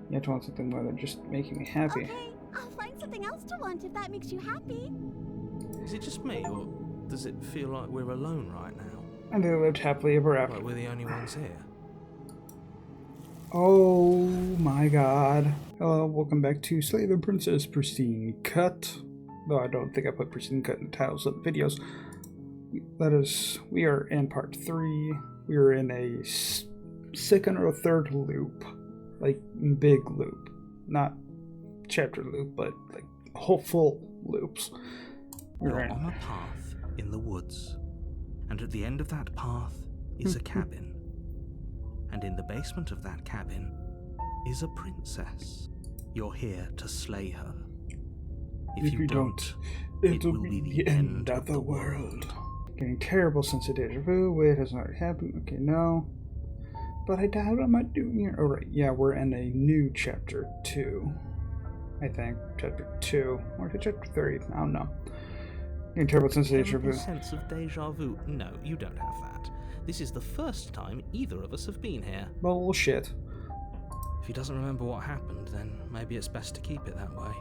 You have to want something more than just making me happy. Okay, I'll find something else to want if that makes you happy. Is it just me, or does it feel like we're alone right now? And they lived happily ever after. Like we're the only ones here? Oh my god. Hello, welcome back to Slay the Princess Pristine Cut. Though I don't think I put Pristine Cut in the titles of the videos. We are in part 3. We are in a second or third loop. Like, big loop. Not chapter loop, but like whole full loops. You're on a path in the woods. And at the end of that path is a cabin. And in the basement of that cabin is a princess. You're here to slay her. If you don't, it will be the end of the world. Getting terrible sense of deja vu. Wait, has not happened. Okay, no. But I doubt what am I doing here? Oh, right. Yeah, we're in a new chapter 2. I think. Chapter 2. Or chapter 3. I don't know. Getting terrible sense of deja vu. Sense of deja vu? No, you don't have that. This is the first time either of us have been here. Bullshit. If he doesn't remember what happened, then maybe it's best to keep it that way.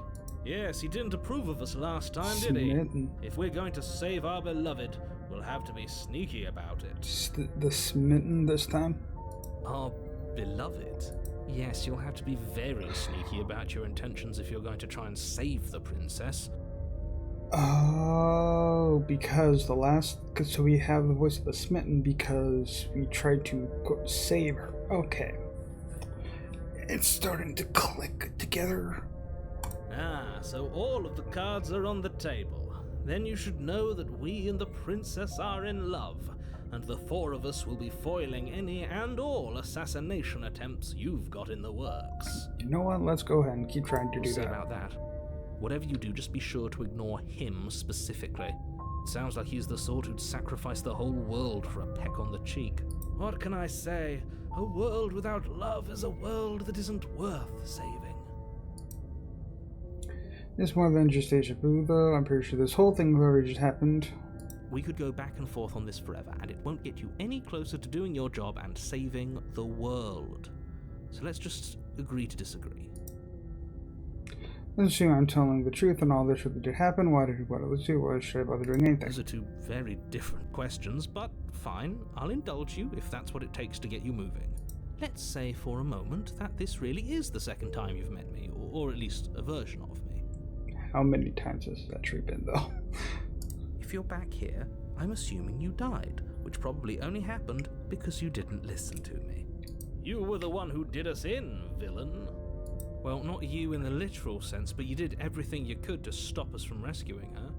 Yes, he didn't approve of us last time, did he? If we're going to save our beloved, we'll have to be sneaky about it. The smitten this time? Our beloved? Yes, you'll have to be very sneaky about your intentions if you're going to try and save the princess. Oh, because so we have the voice of the smitten because we tried to save her. Okay. It's starting to click together. Ah, so all of the cards are on the table. Then you should know that we and the princess are in love, and the four of us will be foiling any and all assassination attempts you've got in the works. You know what? Let's go ahead and keep trying to do that. About that. Whatever you do, just be sure to ignore him specifically. It sounds like he's the sort who'd sacrifice the whole world for a peck on the cheek. What can I say? A world without love is a world that isn't worth saving. It's more than just deja vu, though. I'm pretty sure this whole thing already just happened. We could go back and forth on this forever, and it won't get you any closer to doing your job and saving the world. So let's just agree to disagree. Let's assume I'm telling the truth and all this really did happen. Why should I bother doing anything? Those are two very different questions, but fine, I'll indulge you if that's what it takes to get you moving. Let's say for a moment that this really is the second time you've met me, or at least a version of me. How many times has that tree been, though? If you're back here, I'm assuming you died, which probably only happened because you didn't listen to me. You were the one who did us in, villain. Well, not you in the literal sense, but you did everything you could to stop us from rescuing her.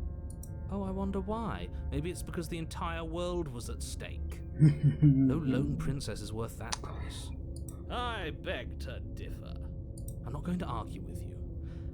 Oh, I wonder why. Maybe it's because the entire world was at stake. No lone princess is worth that price. I beg to differ. I'm not going to argue with you.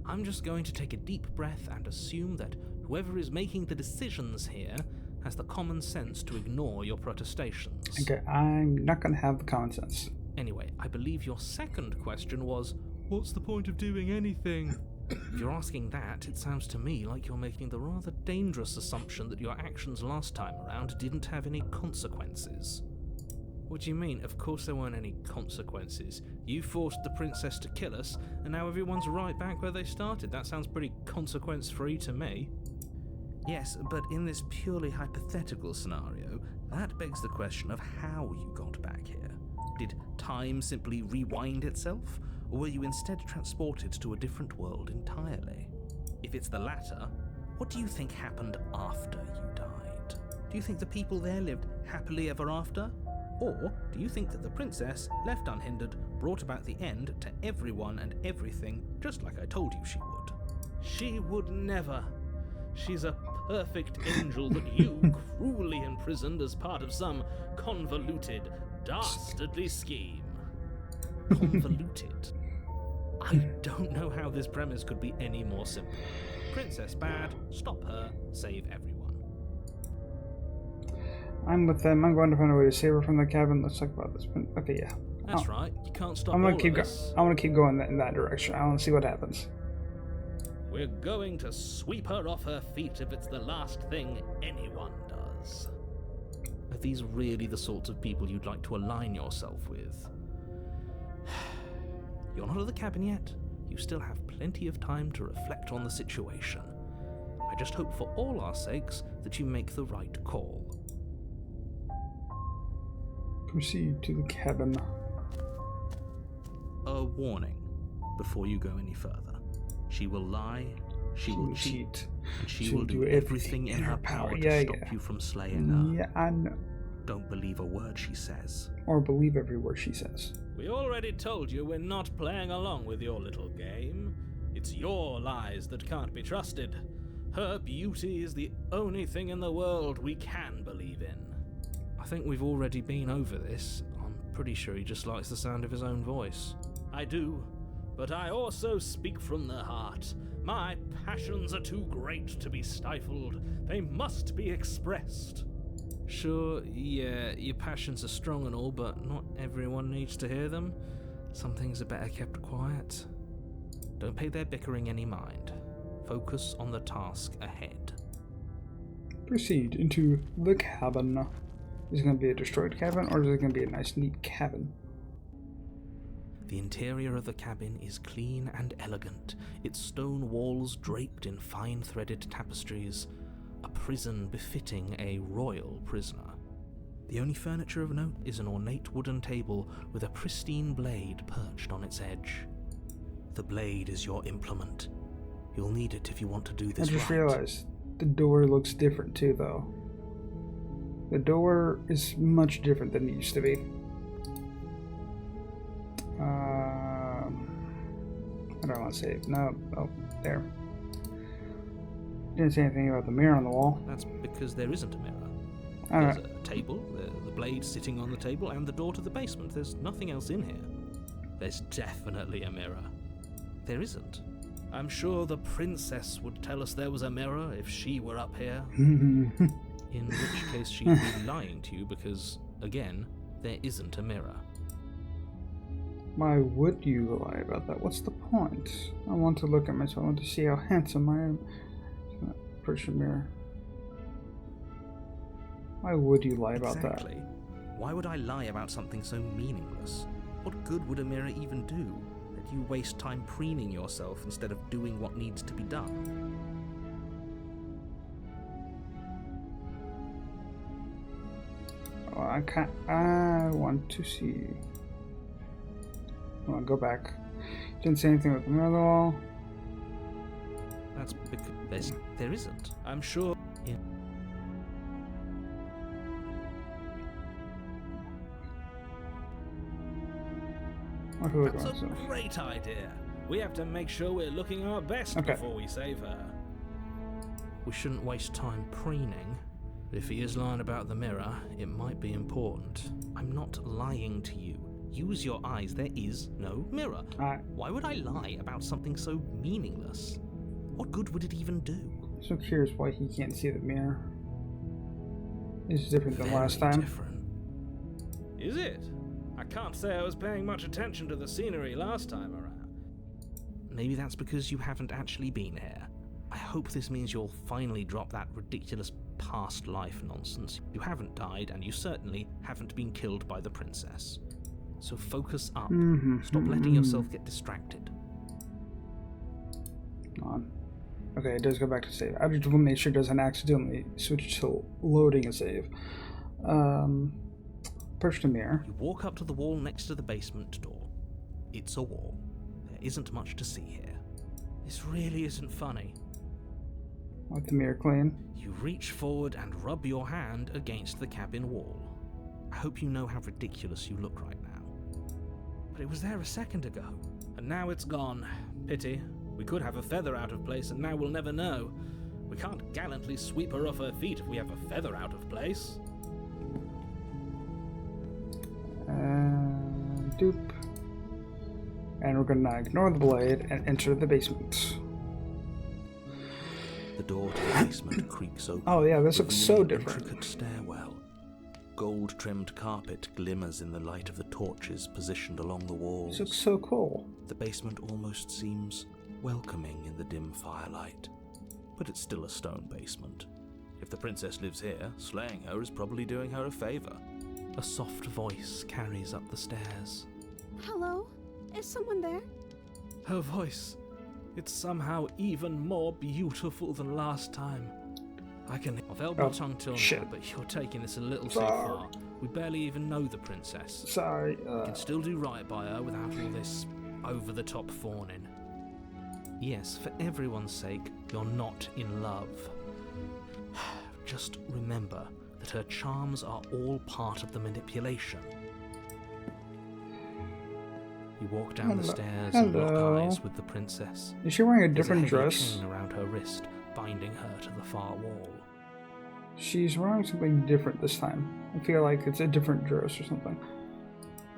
I'm just going to take a deep breath and assume that whoever is making the decisions here has the common sense to ignore your protestations. Okay, I'm not going to have the common sense. Anyway, I believe your second question was, what's the point of doing anything? If you're asking that, it sounds to me like you're making the rather dangerous assumption that your actions last time around didn't have any consequences. What do you mean? Of course there weren't any consequences. You forced the princess to kill us, and now everyone's right back where they started. That sounds pretty consequence-free to me. Yes, but in this purely hypothetical scenario, that begs the question of how you got back here. Did time simply rewind itself, or were you instead transported to a different world entirely? If it's the latter, what do you think happened after you died? Do you think the people there lived happily ever after? Or do you think that the princess, left unhindered, brought about the end to everyone and everything, just like I told you she would? She would never. She's a perfect angel that you cruelly imprisoned as part of some convoluted, dastardly scheme. Convoluted? I don't know how this premise could be any more simple. Princess bad, stop her, save everyone. I'm with them. I'm going to find a way to save her from the cabin. Let's talk about this. Okay, yeah. That's right. You can't stop I'm gonna all keep of us. I want to keep going in that direction. I want to see what happens. We're going to sweep her off her feet if it's the last thing anyone does. Are these really the sorts of people you'd like to align yourself with? You're not at the cabin yet. You still have plenty of time to reflect on the situation. I just hope for all our sakes that you make the right call. Proceed to the cabin. A warning before you go any further. She will lie, she will cheat, and she will do everything in her power to stop you from slaying her. Yeah, I know. Don't believe a word she says. Or believe every word she says. We already told you we're not playing along with your little game. It's your lies that can't be trusted. Her beauty is the only thing in the world we can believe in. I think we've already been over this. I'm pretty sure he just likes the sound of his own voice. I do, but I also speak from the heart. My passions are too great to be stifled. They must be expressed. Sure, yeah, your passions are strong and all, but not everyone needs to hear them. Some things are better kept quiet. Don't pay their bickering any mind. Focus on the task ahead. Proceed into the cabin. Is it going to be a destroyed cabin, or is it going to be a nice, neat cabin? The interior of the cabin is clean and elegant, its stone walls draped in fine-threaded tapestries, a prison befitting a royal prisoner. The only furniture of note is an ornate wooden table with a pristine blade perched on its edge. The blade is your implement. You'll need it if you want to do this right. I just realized the door looks different too, though. The door is much different than it used to be. I don't want to save. No. Oh, there. Didn't say anything about the mirror on the wall. That's because there isn't a mirror. There's a table, the blade sitting on the table, and the door to the basement. There's nothing else in here. There's definitely a mirror. There isn't. I'm sure the princess would tell us there was a mirror if she were up here. In which case she'd be lying to you because, again, there isn't a mirror. Why would you lie about that? What's the point? I want to look at myself. I want to see how handsome I am. Approach the mirror. Why would you lie about that? Exactly. Why would I lie about something so meaningless? What good would a mirror even do? That you waste time preening yourself instead of doing what needs to be done. Oh, I want to see. Come on, go back. Didn't say anything about the mirror on the wall. That's because there isn't. I'm sure. Yeah. That's a great idea. We have to make sure we're looking our best before we save her. We shouldn't waste time preening. If he is lying about the mirror, it might be important. I'm not lying to you. Use your eyes. There is no mirror. Why would I lie about something so meaningless? What good would it even do? I'm so curious why he can't see the mirror. It's different than last time. Different. Is it? I can't say I was paying much attention to the scenery last time around. Maybe that's because you haven't actually been here. I hope this means you'll finally drop that ridiculous past life nonsense. You haven't died, and you certainly haven't been killed by the princess. So focus up. Stop letting yourself get distracted. On. Okay, it does go back to save. I just want to make sure it doesn't accidentally switch to loading a save. Push the mirror. You walk up to the wall next to the basement door. It's a wall. There isn't much to see here. This really isn't funny. Wipe the mirror clean. You reach forward and rub your hand against the cabin wall. I hope you know how ridiculous you look right now. But it was there a second ago, and now it's gone. Pity. We could have a feather out of place, and now we'll never know. We can't gallantly sweep her off her feet if we have a feather out of place. Doop. And we're gonna ignore the blade and enter the basement. The door to the basement creaks open. Oh yeah, this looks so different. Intricate stairwell. Gold-trimmed carpet glimmers in the light of the torches positioned along the walls. This looks so cool. The basement almost seems welcoming in the dim firelight, but it's still a stone basement. If the princess lives here, slaying her is probably doing her a favor. A soft voice carries up the stairs. Hello? Is someone there? Her voice. It's somehow even more beautiful than last time. I've held my tongue till now, but you're taking this a little too far. We barely even know the princess. Sorry. We can still do right by her without all this over-the-top fawning. Yes, for everyone's sake, you're not in love. Just remember that her charms are all part of the manipulation. You walk down the stairs and lock eyes with the princess. Is she wearing a There's different a heavy dress? chain around her wrist, binding her to the far wall. She's wearing something different this time. I feel like it's a different dress or something.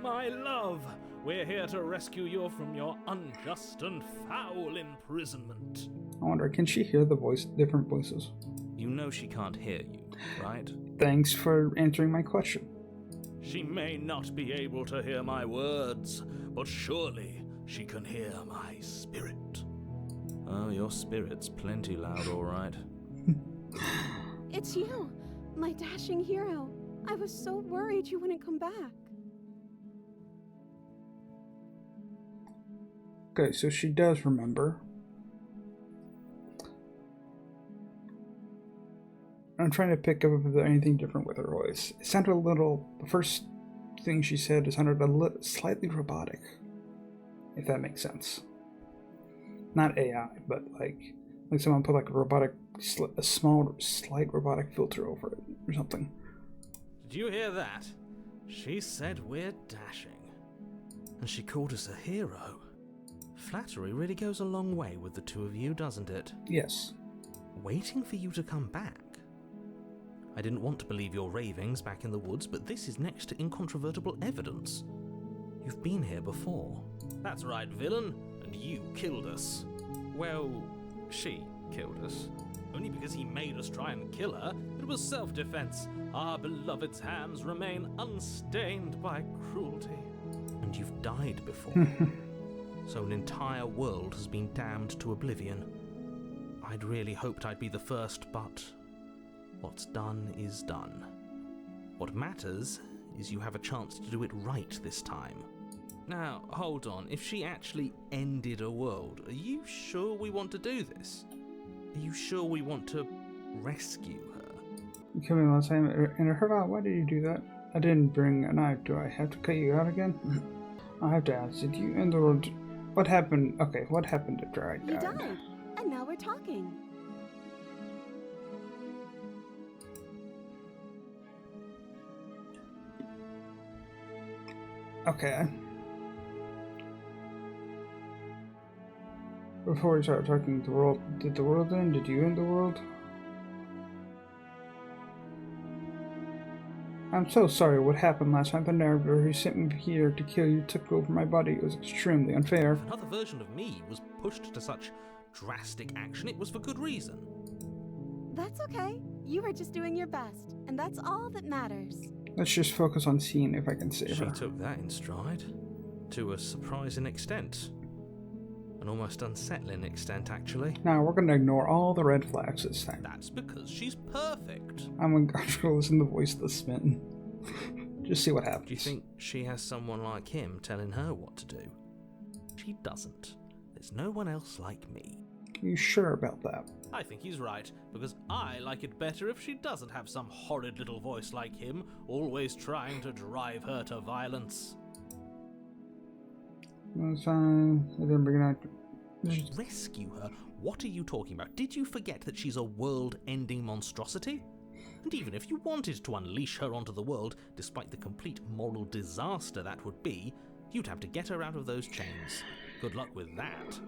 My love, we're here to rescue you from your unjust and foul imprisonment. I wonder, can she hear the different voices? You know she can't hear you, right? Thanks for answering my question. She may not be able to hear my words, but surely she can hear my spirit. Oh, your spirit's plenty loud, all right. It's you, my dashing hero. I was so worried you wouldn't come back. Okay, so she does remember. I'm trying to pick up if there's anything different with her voice. It sounded a little. The first thing she said sounded slightly robotic, if that makes sense. Not AI, but like someone put like a small, slight robotic filter over it or something. Did you hear that? She said we're dashing, and she called us a hero. Flattery really goes a long way with the two of you, doesn't it? Yes. Waiting for you to come back. I didn't want to believe your ravings back in the woods, but this is next to incontrovertible evidence. You've been here before. That's right, villain, and you killed us. Well, she killed us. Only because he made us try and kill her. It was self-defense. Our beloved's hands remain unstained by cruelty. And you've died before. So an entire world has been damned to oblivion. I'd really hoped I'd be the first, but what's done is done. What matters is you have a chance to do it right this time. Now, hold on. If she actually ended a world, are you sure we want to do this? Are you sure we want to rescue her? You killed me last time and I heard out. Why did you do that? I didn't bring a knife. Do I have to cut you out again? I have to ask, did you end the world? What happened? Okay, what happened after I died? You died, and now we're talking. Okay. Before we start talking to the world, did the world end? Did you end the world? I'm so sorry what happened last time. The narrator who sent me here to kill you took over my body. It was extremely unfair. If another version of me was pushed to such drastic action, it was for good reason. That's okay. You were just doing your best, and that's all that matters. Let's just focus on seeing if I can save her. She took that in stride. To a surprising extent. An almost unsettling extent, actually. Now we're gonna ignore all the red flags this time. That's because she's perfect. I'm gonna listen to the voice of the smitten. Just see what happens. Do you think she has someone like him telling her what to do? She doesn't. There's no one else like me. Are you sure about that? I think he's right, because I like it better if she doesn't have some horrid little voice like him, always trying to drive her to violence. No sign. I didn't bring it out. Rescue her? What are you talking about? Did you forget that she's a world-ending monstrosity? And even if you wanted to unleash her onto the world, despite the complete moral disaster that would be, you'd have to get her out of those chains. Good luck with that.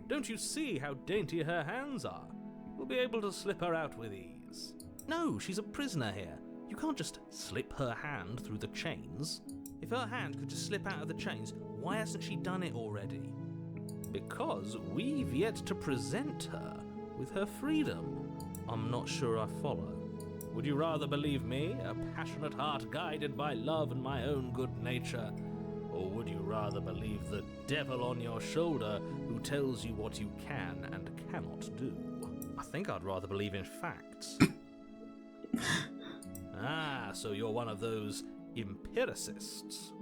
Don't you see how dainty her hands are? We'll be able to slip her out with ease. No, she's a prisoner here. You can't just slip her hand through the chains. If her hand could just slip out of the chains, why hasn't she done it already? Because we've yet to present her with her freedom. I'm not sure I follow. Would you rather believe me, a passionate heart guided by love and my own good nature? Or would you rather believe the devil on your shoulder who tells you what you can and cannot do? I think I'd rather believe in facts. Ah, so you're one of those empiricists.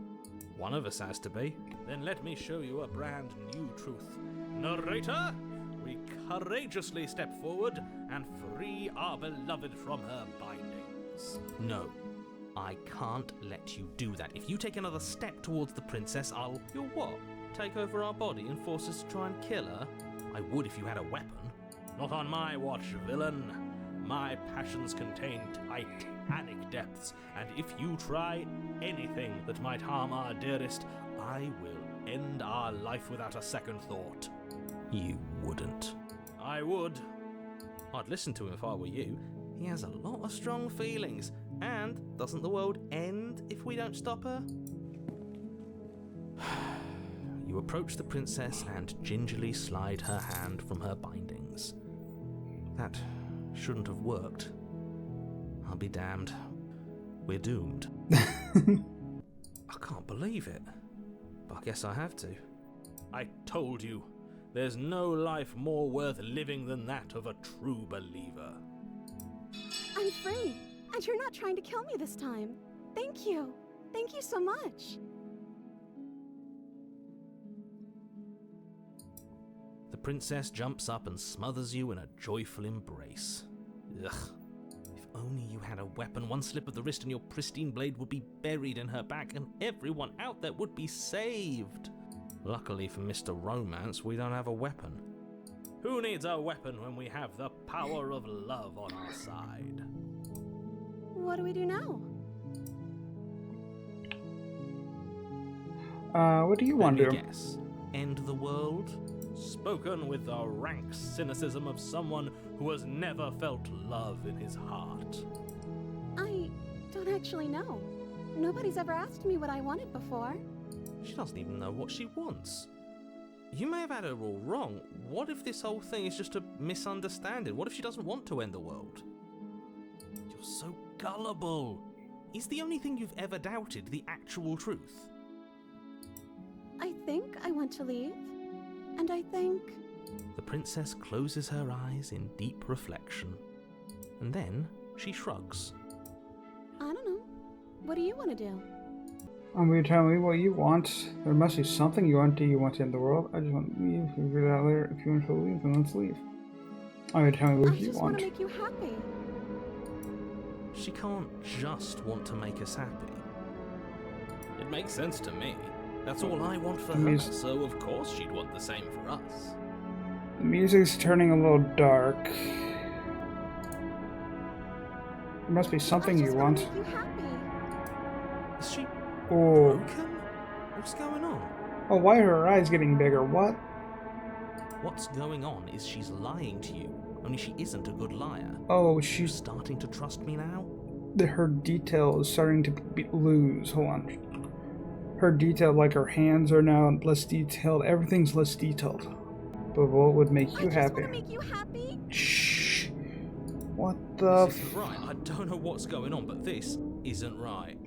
One of us has to be. Then let me show you a brand new truth. Narrator, we courageously step forward and free our beloved from her bindings. No, I can't let you do that. If you take another step towards the princess, You'll what? Take over our body and force us to try and kill her? I would if you had a weapon. Not on my watch, villain. My passions contain titanic depths, and if you try anything that might harm our dearest, I will end our life without a second thought. You wouldn't. I would. I'd listen to him if I were you. He has a lot of strong feelings, and doesn't the world end if we don't stop her? You approach the princess and gingerly slide her hand from her bindings. That shouldn't have worked. I'll be damned. We're doomed. I can't believe it. But I guess I have to. I told you, there's no life more worth living than that of a true believer. I'm free, and you're not trying to kill me this time. Thank you. Thank you so much. The princess jumps up and smothers you in a joyful embrace. Ugh. If only you had a weapon, one slip of the wrist and your pristine blade would be buried in her back and everyone out there would be saved. Luckily for Mr. Romance, we don't have a weapon. Who needs a weapon when we have the power of love on our side? What do we do now? What do you want to do? Guess. End the world? Spoken with the rank cynicism of someone who has never felt love in his heart. I don't actually know. Nobody's ever asked me what I wanted before. She doesn't even know what she wants. You may have had her all wrong. What if this whole thing is just a misunderstanding? What if she doesn't want to end the world? You're so gullible. Is the only thing you've ever doubted the actual truth? I think I want to leave. And I think... The princess closes her eyes in deep reflection. And then she shrugs. I don't know. What do you want to do? You tell me what you want. There must be something you want. Do you want to end the world? I just want to leave. Figure it out later. If you want to leave, then let's leave. Tell me what you want. I just want to make you happy. She can't just want to make us happy. It makes sense to me. That's all I want for her, so of course she'd want the same for us. The music's turning a little dark. There must be something you want. Make you happy. Is she Oh. broken? What's going on? Oh, why are her eyes getting bigger? What? What's going on is she's lying to you, only she isn't a good liar. Oh, She's starting to trust me now? her detail is starting to lose. Hold on. Her detail, like her hands are now less detailed. Everything's less detailed. But what would make you happy? I just want to make you happy. Shh. What the This isn't right. I don't know what's going on, but this isn't right.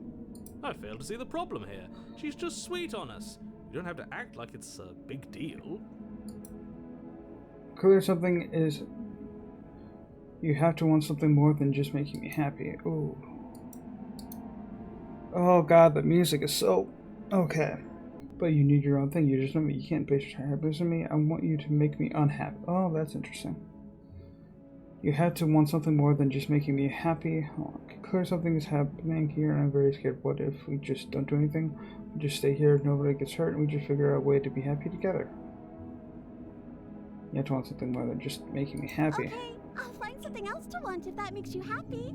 I fail to see the problem here. She's just sweet on us. You don't have to act like it's a big deal. Clearly something is... You have to want something more than just making me happy. Ooh. Oh god, the music is so... Okay. But you need your own thing. You just know me. You can't base your happiness on me. I want you to make me unhappy. Oh, that's interesting. You have to want something more than just making me happy. Oh, clear something is happening here, and I'm very scared. What if we just don't do anything? We just stay here, nobody gets hurt, and we just figure out a way to be happy together. You have to want something more than just making me happy. Okay, I'll find something else to want if that makes you happy.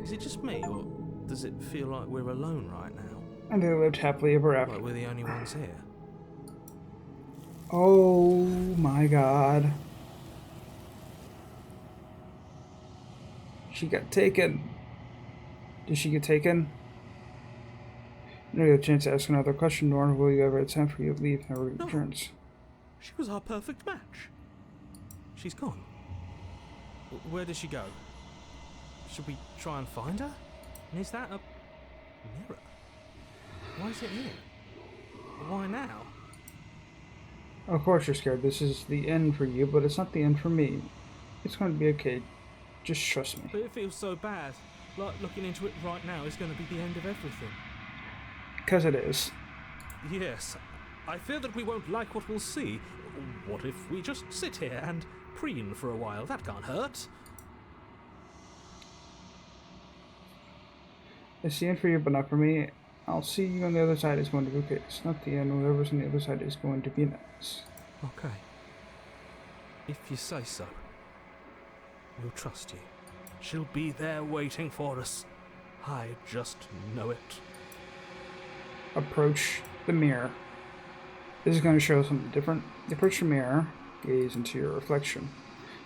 Is it just me, or does it feel like we're alone right now? And they lived happily ever after. Like we're the only ones here? Oh my god. She got taken. Did she get taken? You don't get a chance to ask another question, nor will you ever have time for you to leave and never returns. She was our perfect match. She's gone. Where did she go? Should we try and find her? And is that a mirror? Why is it here? Why now? Of course you're scared. This is the end for you, but it's not the end for me. It's going to be okay. Just trust me. But it feels so bad. Like looking into it right now is going to be the end of everything. Because it is. Yes. I fear that we won't like what we'll see. What if we just sit here and preen for a while? That can't hurt. It's the end for you, but not for me. I'll see you on the other side is going to be okay. It's not the end. Whoever's on the other side is going to be nice. Okay. If you say so. We'll trust you. She'll be there waiting for us. I just know it. Approach the mirror. This is going to show something different. Approach the mirror. Gaze into your reflection.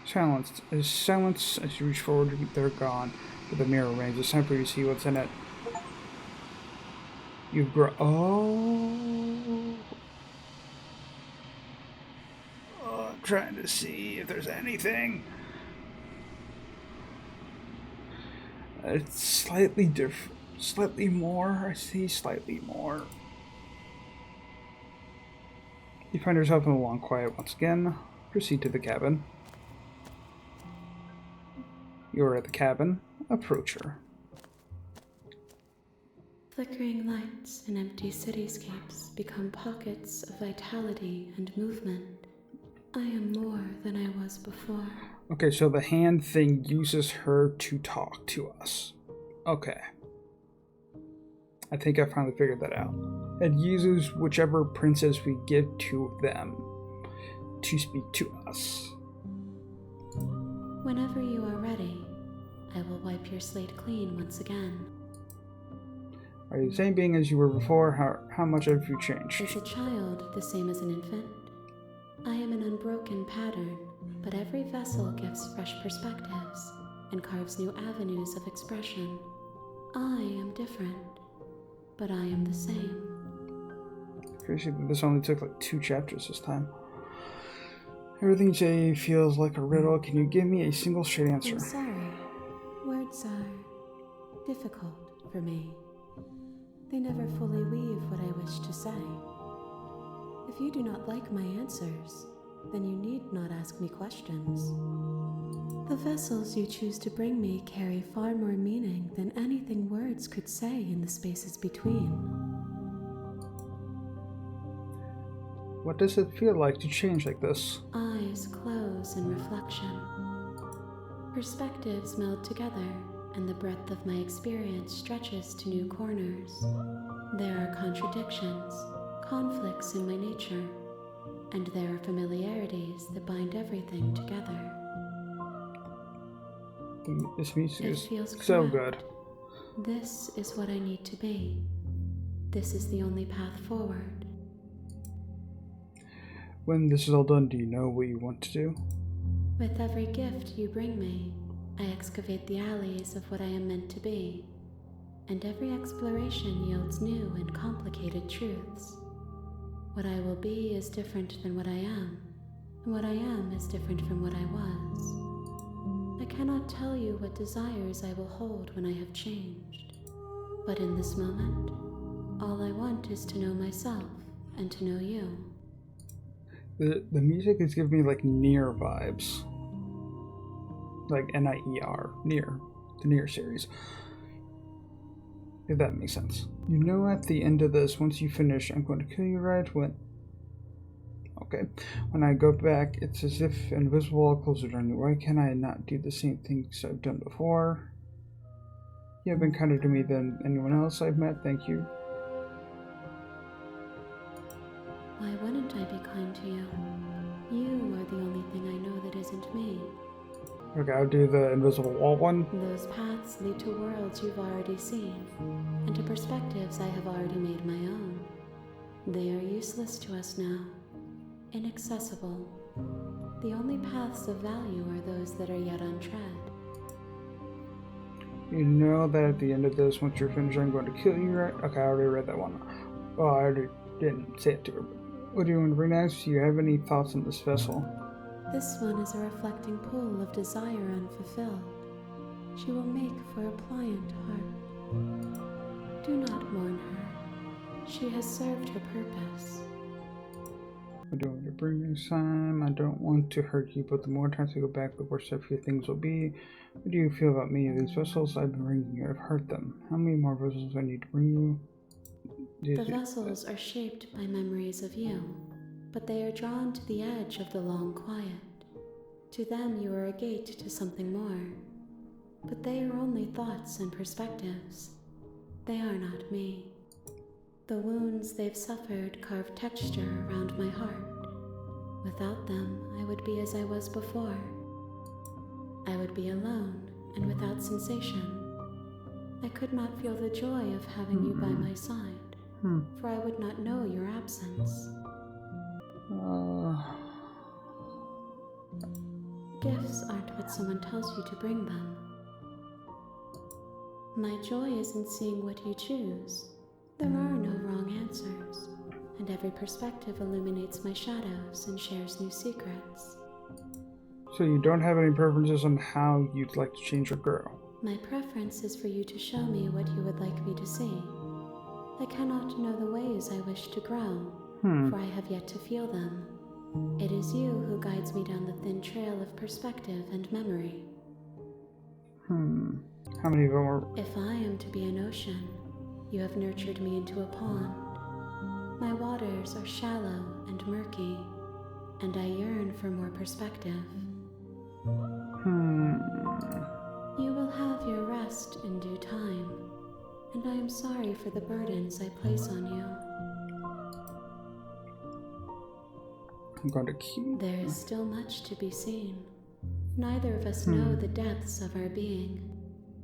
Silence as you reach forward, they're gone. But the mirror remains. It's time for you to see what's in it. You grow. Oh, I'm trying to see if there's anything. It's slightly different. Slightly more. I see slightly more. You find yourself in the long quiet once again. Proceed to the cabin. You are at the cabin. Approach her. Flickering lights and empty cityscapes become pockets of vitality and movement. I am more than I was before. Okay, so the hand thing uses her to talk to us. Okay. I think I finally figured that out. It uses whichever princess we give to them to speak to us. Whenever you are ready, I will wipe your slate clean once again. Are you the same being as you were before? How much have you changed? Is a child the same as an infant? I am an unbroken pattern, but every vessel gives fresh perspectives and carves new avenues of expression. I am different, but I am the same. Crazy that this only took like 2 chapters this time. Everything you say feels like a riddle. Can you give me a single straight answer? I'm sorry. Words are difficult for me. They never fully weave what I wish to say. If you do not like my answers, then you need not ask me questions. The vessels you choose to bring me carry far more meaning than anything words could say in the spaces between. What does it feel like to change like this? Eyes close in reflection. Perspectives meld together, and the breadth of my experience stretches to new corners. There are contradictions, conflicts in my nature, and there are familiarities that bind everything together. This music It is feels so correct. good. This is what I need to be. This is the only path forward. When this is all done, do you know what you want to do? With every gift you bring me, I excavate the alleys of what I am meant to be, and every exploration yields new and complicated truths. What I will be is different than what I am, and what I am is different from what I was. I cannot tell you what desires I will hold when I have changed, but in this moment, all I want is to know myself and to know you. The music is giving me like Nier vibes. Like Nier, Nier, the Nier series. If that makes sense. You know, at the end of this, once you finish, I'm going to kill you, right? Okay. When I go back, it's as if an invisible wall closes on you. Why can I not do the same things I've done before? You have been kinder to me than anyone else I've met. Thank you. Why wouldn't I be kind to you? You are the only thing I know that isn't me. Okay, I'll do the invisible wall one. Those paths lead to worlds you've already seen, and to perspectives I have already made my own. They are useless to us now, inaccessible. The only paths of value are those that are yet untread. You know that at the end of this, once you're finished, I'm going to kill you, right? Okay, I already read that one. Well, I already didn't say it to her. What do you want to bring next? Do you have any thoughts on this vessel? This one is a reflecting pool of desire unfulfilled. She will make for a pliant heart. Do not mourn her. She has served her purpose. I don't want to bring next time. I don't want to hurt you, but the more times I go back, the worse I feel things will be. What do you feel about me? These vessels I've been bringing you, I've hurt them. How many more vessels I need to bring you? The vessels are shaped by memories of you, but they are drawn to the edge of the long quiet. To them you are a gate to something more, but they are only thoughts and perspectives. They are not me. The wounds they've suffered carve texture around my heart. Without them, I would be as I was before. I would be alone and without sensation. I could not feel the joy of having you by my side, for I would not know your absence. Gifts aren't what someone tells you to bring them. My joy is in seeing what you choose. There are no wrong answers, and every perspective illuminates my shadows and shares new secrets. So you don't have any preferences on how you'd like to change or grow? My preference is for you to show me what you would like me to see. I cannot know the ways I wish to grow, for I have yet to feel them. It is you who guides me down the thin trail of perspective and memory. How many of them are... If I am to be an ocean, you have nurtured me into a pond. My waters are shallow and murky, and I yearn for more perspective. You will have your rest in due time, and I am sorry for the burdens I place on you. I'm going to keep... There is still much to be seen. Neither of us know the depths of our being.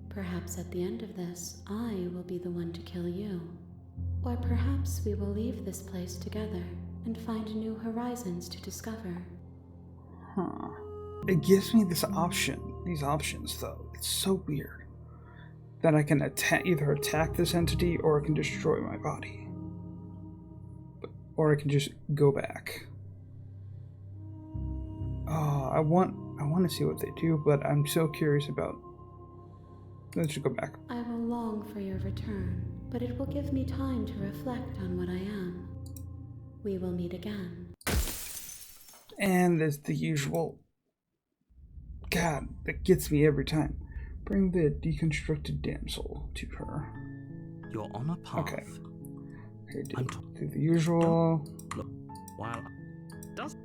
Perhaps at the end of this, I will be the one to kill you. Or perhaps we will leave this place together and find new horizons to discover. It gives me this option, these options though. It's so weird. That I can either attack this entity or I can destroy my body. Or I can just go back. Oh, I want to see what they do, but I'm so curious about... Let's just go back. I will long for your return, but it will give me time to reflect on what I am. We will meet again. And there's the usual... God, that gets me every time. Bring the deconstructed damsel to her. You're on a path. Okay. Okay, do the usual. Look, while does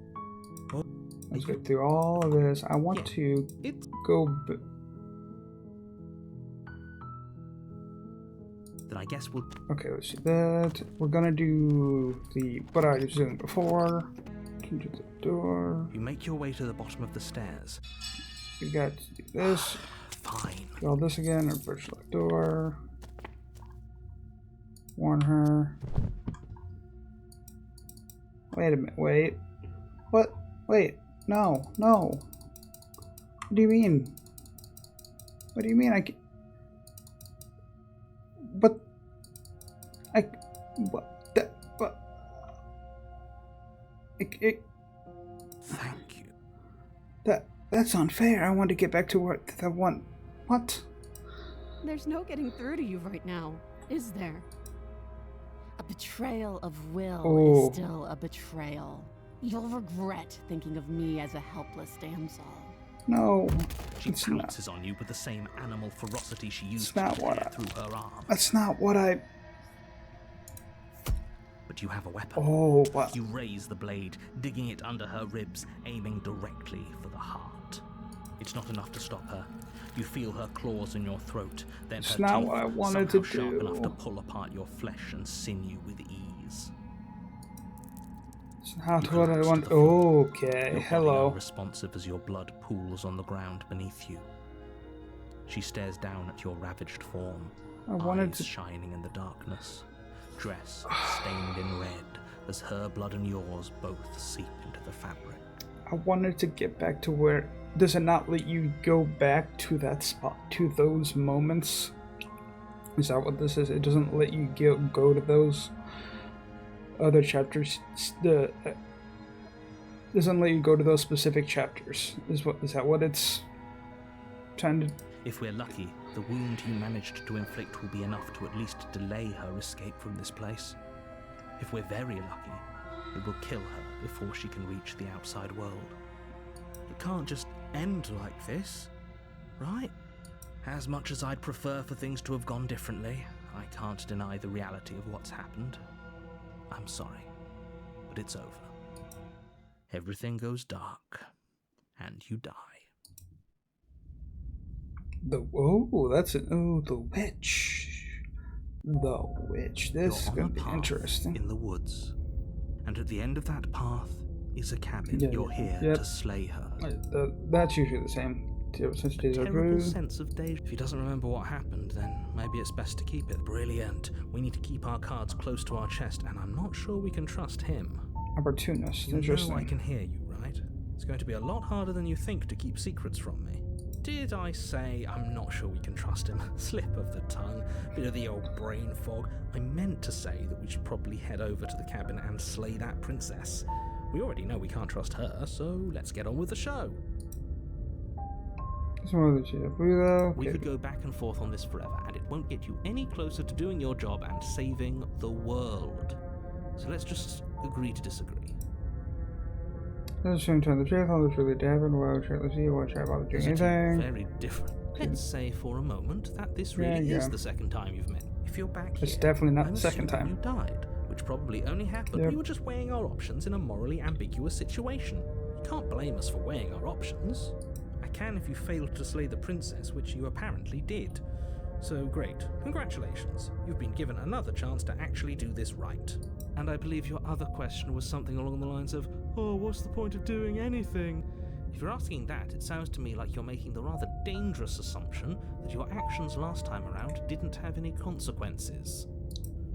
Let's get through all of this. I want to go... Then I guess we'll... Okay, let's do that. We're gonna do what I was doing before. Into the door. You make your way to the bottom of the stairs. We got to do this. Fine. Do all this again. Or push the door. Warn her. Wait a minute. Wait. What? Wait. No. No. What do you mean? What do you mean? What? Thank you. That's unfair. I want to get back to what I want. What? There's no getting through to you right now, is there? A betrayal of will is still a betrayal. You'll regret thinking of me as a helpless damsel. No, She pounces on you with the same animal ferocity she used not to what tear through her arm. That's not what I... But you have a weapon. Oh, what? You raise the blade, digging it under her ribs, aiming directly for the heart. It's not enough to stop her. You feel her claws in your throat, then It's her not teeth what I wanted to somehow sharp do. enough to pull apart your flesh and sinew with ease. It's not You what I collapse want. to the floor, Okay, your hello. body unresponsive as your blood pools on the ground beneath you. She stares down at your ravaged form, I wanted eyes to... shining in the darkness, dress stained in red as her blood and yours both seep into the fabric. I wanted to get back to where... Does it not let you go back to that spot, to those moments? Is that what this is? It doesn't let you go to those other chapters. Doesn't let you go to those specific chapters. Is that what it's trying to... If we're lucky, the wound you managed to inflict will be enough to at least delay her escape from this place. If we're very lucky, it will kill her before she can reach the outside world. It can't just end like this, right? As much as I'd prefer for things to have gone differently, I can't deny the reality of what's happened. I'm sorry, but it's over. Everything goes dark, and you die. That's it. Oh, the witch. The witch. This is You're going on to a be path interesting. in the woods, and at the end of that path is a cabin. Yeah, You're here yep. to slay her. That's usually the same. Since deja Terrible vu. sense of deja. If he doesn't remember what happened, then maybe it's best to keep it. Brilliant. We need to keep our cards close to our chest, and I'm not sure we can trust him. Opportunist. You Interesting. know I can hear you, right? It's going to be a lot harder than you think to keep secrets from me. Did I say I'm not sure we can trust him? Slip of the tongue, bit of the old brain fog. I meant to say that we should probably head over to the cabin and slay that princess. We already know we can't trust her, so let's get on with the show. We could go back and forth on this forever, and it won't get you any closer to doing your job and saving the world. So let's just agree to disagree. Let's turn the truth on this really Devon. Well, let's see what try about doing anything. Very different. Let's say for a moment that this really is the second time you've met. If you're back here, it's definitely not I'm the second time. You died, which probably only happened. We were just weighing our options in a morally ambiguous situation. You can't blame us for weighing our options. I can if you failed to slay the princess, which you apparently did. So great. Congratulations. You've been given another chance to actually do this right. And I believe your other question was something along the lines of, oh, what's the point of doing anything? If you're asking that, it sounds to me like you're making the rather dangerous assumption that your actions last time around didn't have any consequences.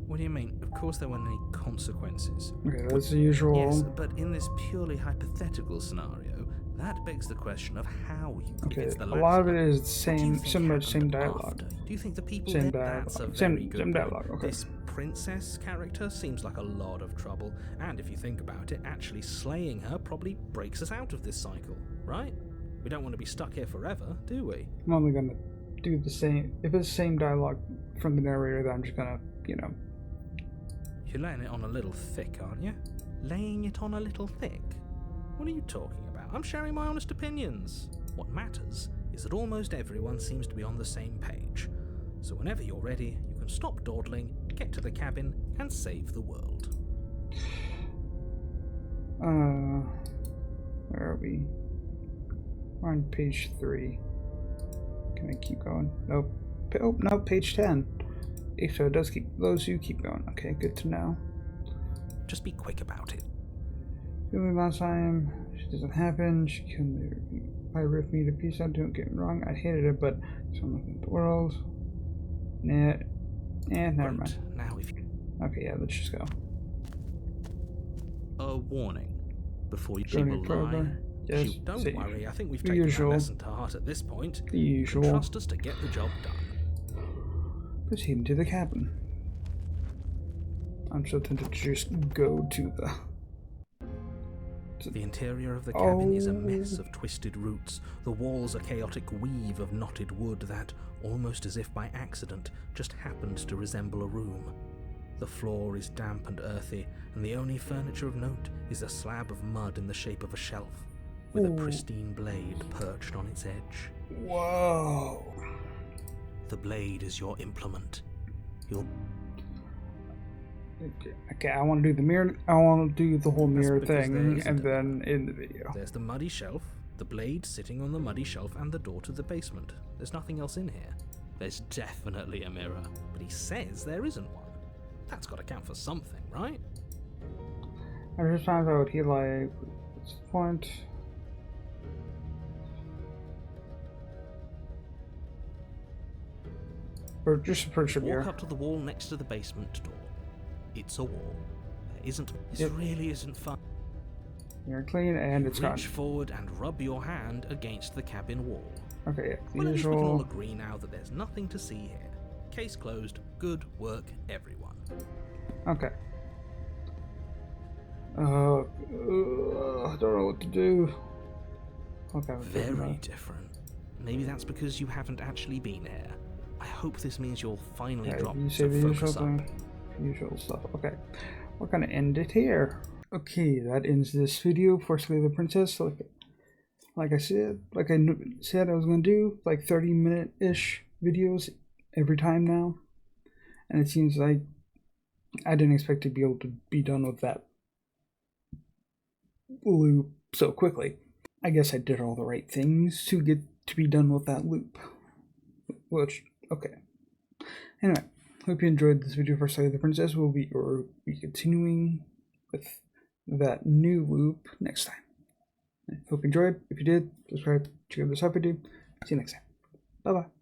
What do you mean? Of course there weren't any consequences. Okay, that's the usual. Yes, but in this purely hypothetical scenario, that begs the question of how you Okay, it's the a lot of it is the same, similar same dialogue. After? Do you think the people Same there, that's a dialogue. very Same good dialogue, point. okay. This princess character seems like a lot of trouble, and if you think about it, actually slaying her probably breaks us out of this cycle, right? We don't want to be stuck here forever, do we? I'm only gonna do the same. If it's the same dialogue from the narrator, then I'm just gonna, You're laying it on a little thick, aren't you? Laying it on a little thick? What are you talking about? I'm sharing my honest opinions. What matters is that almost everyone seems to be on the same page. So whenever you're ready, you can stop dawdling, get to the cabin, and save the world. Where are we? We're on page 3. Can I keep going? Nope. Oh, no, page 10. So it does keep, those do keep going. Okay, good to know. Just be quick about it. Feeling last time, she doesn't happen. She killed me. I ripped me to pieces. Don't get me wrong. I hated it, but so I'm looking at the world. Never mind. Now if you... Okay, yeah, let's just go. A warning. Before you Going will lie. further. Yes, Don't see, worry, I think we've the taken usual. that lesson to heart at this point. The usual. You can trust us to get the job done. Proceed to the cabin. I'm so tempted to just go to the... The interior of the cabin is a mess of twisted roots. The walls a chaotic weave of knotted wood that, almost as if by accident, just happened to resemble a room. The floor is damp and earthy, and the only furniture of note is a slab of mud in the shape of a shelf, with a pristine blade perched on its edge. Whoa! The blade is your implement. Okay, I want to do the mirror. I want to do the whole mirror thing, and a then in the video. There's the muddy shelf, the blade sitting on the muddy shelf, and the door to the basement. There's nothing else in here. There's definitely a mirror, but he says there isn't one. That's got to count for something, right? I just found out he like what's the point? Or just approach the mirror. Walk up to the wall next to the basement door. It's a wall. There isn't. This Yep. really isn't fun. You're clean, and it's gone. Reach forward and rub your hand against the cabin wall. Okay, yeah, the Well, at least we can all usual. agree now that there's nothing to see here. Case closed. Good work, everyone. Okay. I don't know what to do. Okay, Very different. Maybe that's because you haven't actually been here. I hope this means you'll finally Okay, drop you say some the usual focus up. thing. Usual stuff. Okay, we're gonna end it here. Okay, that ends this video for Slay the Princess. Like I said, I was gonna do like 30-minute-ish videos every time now, And it seems like I didn't expect to be able to be done with that loop so quickly. I guess I did all the right things to get to be done with that loop. Which, okay. Anyway, hope you enjoyed this video for Slay the Princess. We'll be continuing with that new loop next time. Hope you enjoyed. If you did, subscribe, check out this out video. See you next time. Bye bye.